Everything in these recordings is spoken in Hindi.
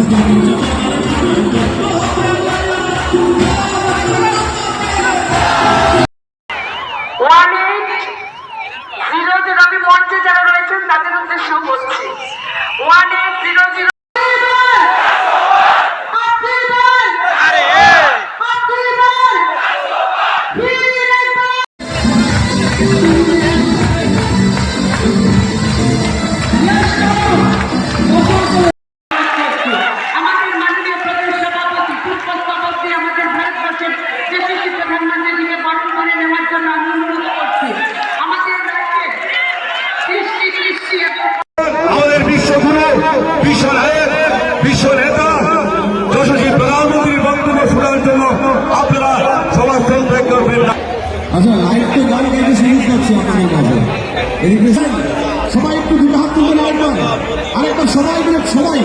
আমি মঞ্চে যারা রয়েছেন তাদের উদ্দেশ্য বলছি 1800 আমাদের বিশ্বগুরু বিশ্ব নায়ক বিশ্ব নেতা যশস্বী প্রধানমন্ত্রীর বক্তব্য শোনার জন্য আপনারা সমর্থন করবেন না। আচ্ছা লাইভ তো গান গাইতে শুরু করছি আপনাদের কাছে সবাই একটু দুটো হাত তুলতে লাগবেন আরেকবার সবাই মিলে সবাই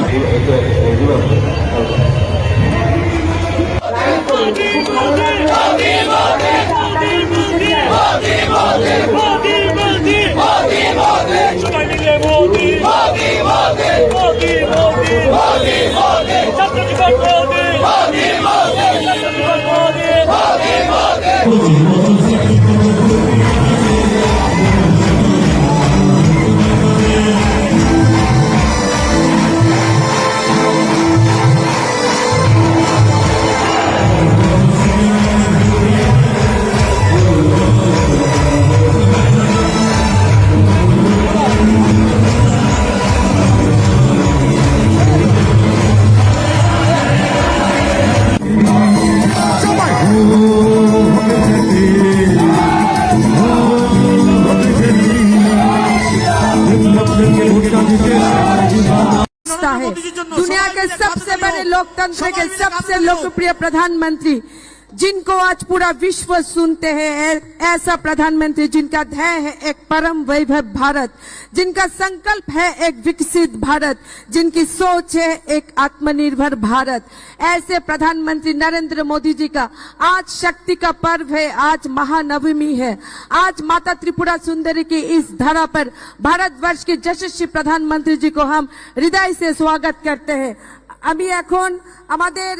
दुनिया के सबसे बड़े लोकतंत्र के सबसे लोकप्रिय प्रधानमंत्री जिनको आज पूरा विश्व सुनते हैं, ऐसा प्रधानमंत्री जिनका ध्येय है एक परम वैभव भारत, जिनका संकल्प है एक विकसित भारत, जिनकी सोच है एक आत्मनिर्भर भारत, ऐसे प्रधानमंत्री नरेंद्र मोदी जी का आज शक्ति का पर्व है, आज महानवमी है। आज माता त्रिपुरा सुंदरी की इस धरा पर भारतवर्ष के यशस्वी प्रधानमंत्री जी को हम हृदय से स्वागत करते हैं। আমি এখন আমাদের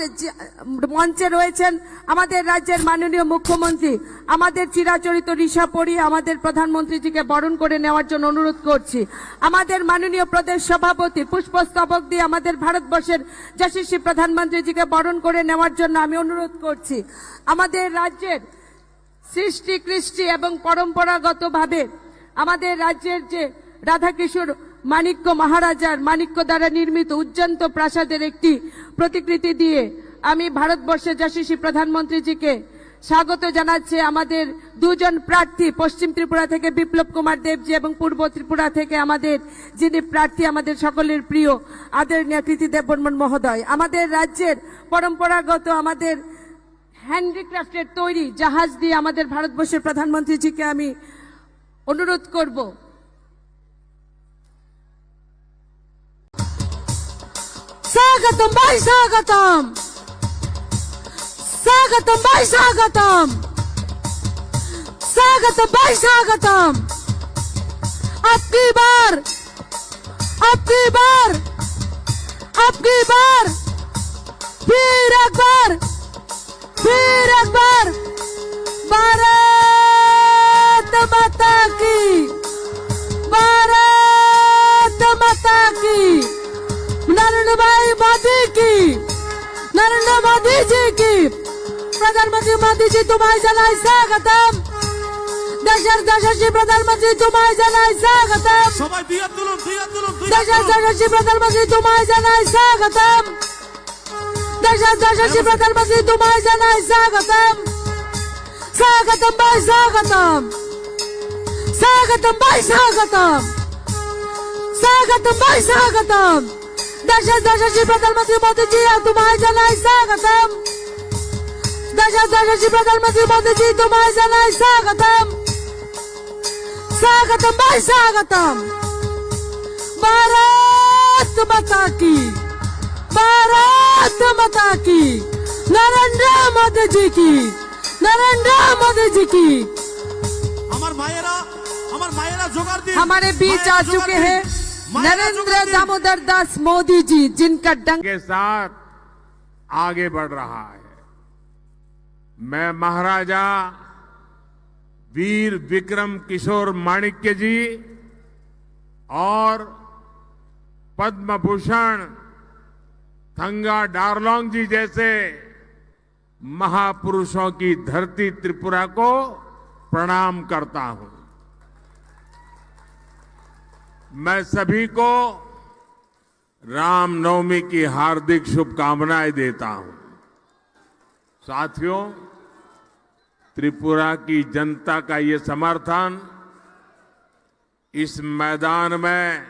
মঞ্চে রয়েছেন আমাদের রাজ্যের মাননীয় মুখ্যমন্ত্রী, আমাদের চিরাচরিত ঋষা পড়ি আমাদের প্রধানমন্ত্রীজিকে বরণ করে নেওয়ার জন্য অনুরোধ করছি। আমাদের মাননীয় প্রদেশ সভাপতি পুষ্পস্তবক দিয়ে আমাদের ভারতবর্ষের যশস্বী প্রধানমন্ত্রীজিকে বরণ করে নেওয়ার জন্য আমি অনুরোধ করছি। আমাদের রাজ্যের সৃষ্টি কৃষ্টি এবং পরম্পরাগতভাবে আমাদের রাজ্যের যে রাধাকিশোর মানিক্য মহারাজার মানিক্য দ্বারা নির্মিত উজ্জন্ত প্রাসাদের একটি প্রতিকৃতি দিয়ে আমি ভারতবর্ষের যশস্বী প্রধানমন্ত্রীজিকে স্বাগত জানাচ্ছি। আমাদের দুজন প্রার্থী পশ্চিম ত্রিপুরা থেকে বিপ্লব কুমার দেবজি এবং পূর্ব ত্রিপুরা থেকে আমাদের যিনি প্রার্থী আমাদের সকলের প্রিয় আদরণীয় কৃতি দেববর্মন মহোদয়। আমাদের রাজ্যের পরম্পরাগত আমাদের হ্যান্ডিক্রাফটের তৈরি জাহাজ দিয়ে আমাদের ভারতবর্ষের প্রধানমন্ত্রীজিকে আমি অনুরোধ করব। स्वागतम भाई स्वागतम, स्वागतम भाई स्वागतम, स्वागतम भाई स्वागतम। आपकी बार, आपकी बार, आपकी बार, फिर एक बार, फिर एक बार। भारत माता की, भारत माता की, नरेंद्र भाई मोदी की, नरेंद्र मोदी जी की, प्रधानमंत्री मोदी जी तुम्हारे जनाय स्वागतम। देशर यशस्वी प्रधानमंत्री तुम्हारे जनाय स्वागतम। देशर यशस्वी प्रधानमंत्री तुम्हारे जनाय स्वागतम। देशर यशस्वी प्रधानमंत्री तुम्हारे जनाय स्वागतम। स्वागतम भाई स्वागतम, स्वागतम भाई स्वागतम, स्वागतम भाई स्वागतम। यशस्वी प्रधानमंत्री मोदी जी तुम्हारे जनाय स्वागतम। यशस्वी प्रधानमंत्री मोदी जी तुम्हारे जनाय स्वागतम। स्वागतम भाई स्वागतम। भारत माता की, भारत माता की, नरेंद्र मोदी जी की, नरेंद्र मोदी जी की। हमारे बीच आ चुके हैं नरेंद्र दामोदर दास मोदी जी, जिनका डंक के साथ आगे बढ़ रहा है। मैं महाराजा वीर विक्रम किशोर माणिक्य जी और पद्म भूषण थंगा डारलोंग जी जैसे महापुरुषों की धरती त्रिपुरा को प्रणाम करता हूं। मैं सभी को रामनवमी की हार्दिक शुभकामनाएं देता हूं। साथियों, त्रिपुरा की जनता का ये समर्थन इस मैदान में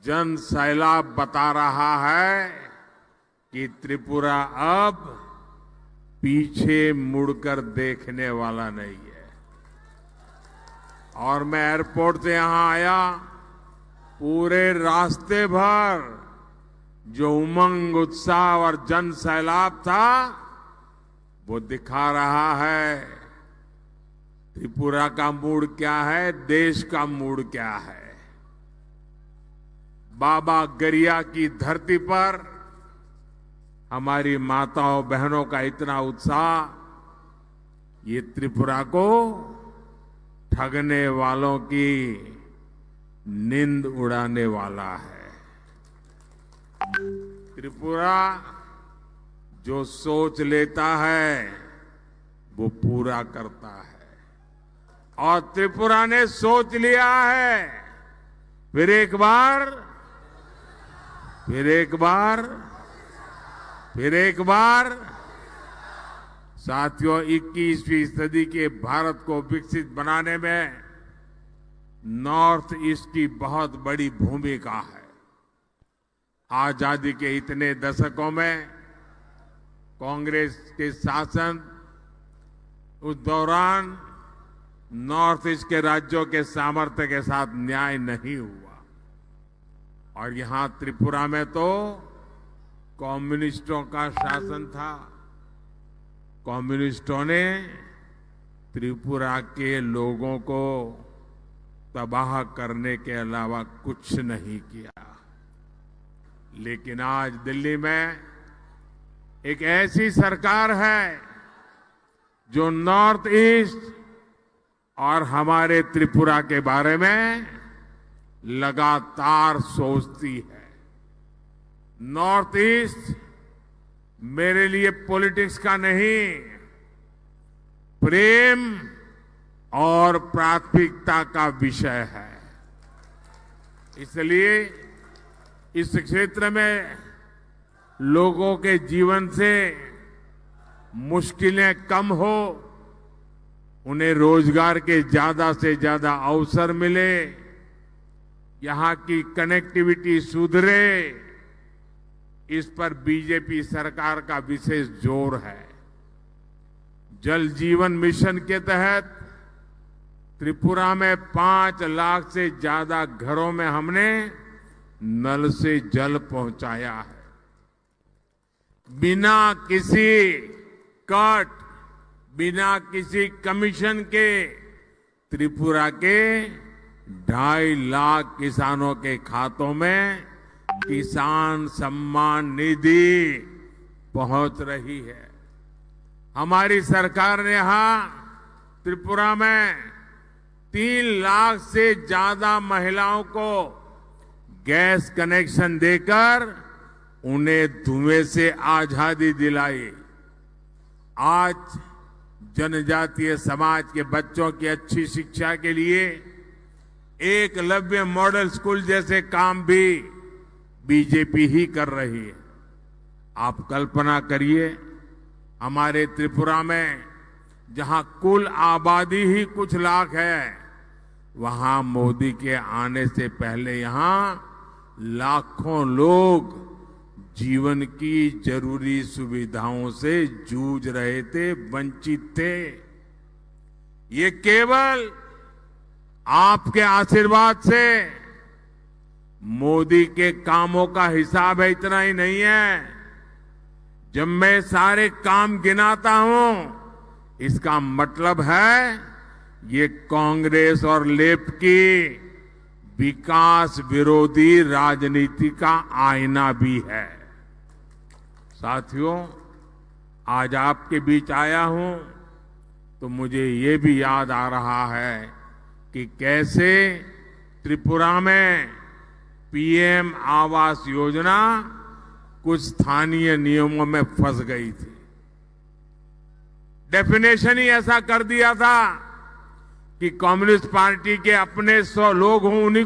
जन सैलाब बता रहा है कि त्रिपुरा अब पीछे मुड़कर देखने वाला नहीं है। और मैं एयरपोर्ट से यहां आया, पूरे रास्ते भर जो उमंग, उत्साह और जन सैलाब था वो दिखा रहा है त्रिपुरा का मूड क्या है, देश का मूड क्या है। बाबा गरिया की धरती पर हमारी माताओं बहनों का इतना उत्साह, ये त्रिपुरा को ठगने वालों की नींद उड़ाने वाला है। त्रिपुरा जो सोच लेता है वो पूरा करता है, और त्रिपुरा ने सोच लिया है। फिर एक बार, फिर एक बार, फिर एक बार। साथियों, 21वीं सदी के भारत को विकसित बनाने में नॉर्थ ईस्ट की बहुत बड़ी भूमिका है। आजादी के इतने दशकों में कांग्रेस के शासन, उस दौरान नॉर्थ ईस्ट के राज्यों के सामर्थ्य के साथ न्याय नहीं हुआ, और यहां त्रिपुरा में तो कम्युनिस्टों का शासन था। कम्युनिस्टों ने त्रिपुरा के लोगों को तबाह करने के अलावा कुछ नहीं किया। लेकिन आज दिल्ली में एक ऐसी सरकार है जो नॉर्थ ईस्ट और हमारे त्रिपुरा के बारे में लगातार सोचती है। नॉर्थ ईस्ट मेरे लिए पॉलिटिक्स का नहीं, प्रेम और प्राथमिकता का विषय है। इसलिए इस क्षेत्र में लोगों के जीवन से मुश्किलें कम हो, उन्हें रोजगार के ज्यादा से ज्यादा अवसर मिले, यहां की कनेक्टिविटी सुधरे, इस पर बीजेपी सरकार का विशेष जोर है। जल जीवन मिशन के तहत त्रिपुरा में 5 लाख से ज्यादा घरों में हमने नल से जल पहुंचाया है। बिना किसी कट, बिना किसी कमीशन के त्रिपुरा के 2.5 लाख किसानों के खातों में किसान सम्मान निधि पहुंच रही है। हमारी सरकार ने यहां त्रिपुरा में 3 लाख से ज्यादा महिलाओं को गैस कनेक्शन देकर उन्हें धुएं से आजादी दिलाई। आज जनजातीय समाज के बच्चों की अच्छी शिक्षा के लिए एकलव्य मॉडल स्कूल जैसे काम भी बीजेपी ही कर रही है। आप कल्पना करिए, हमारे त्रिपुरा में जहां कुल आबादी ही कुछ लाख है, वहां मोदी के आने से पहले यहां लाखों लोग जीवन की जरूरी सुविधाओं से जूझ रहे थे, वंचित थे। ये केवल आपके आशीर्वाद से, मोदी के कामों का हिसाब है, इतना ही नहीं है। जब मैं सारे काम गिनाता हूं, इसका मतलब है ये कांग्रेस और लेफ्ट की विकास विरोधी राजनीति का आईना भी है। साथियों, आज आपके बीच आया हूं तो मुझे ये भी याद आ रहा है कि कैसे त्रिपुरा में पीएम आवास योजना कुछ स्थानीय नियमों में फंस गई थी। डेफिनेशन ही ऐसा कर दिया था कि कम्युनिस्ट पार्टी के अपने 100 लोग हों उन्हीं को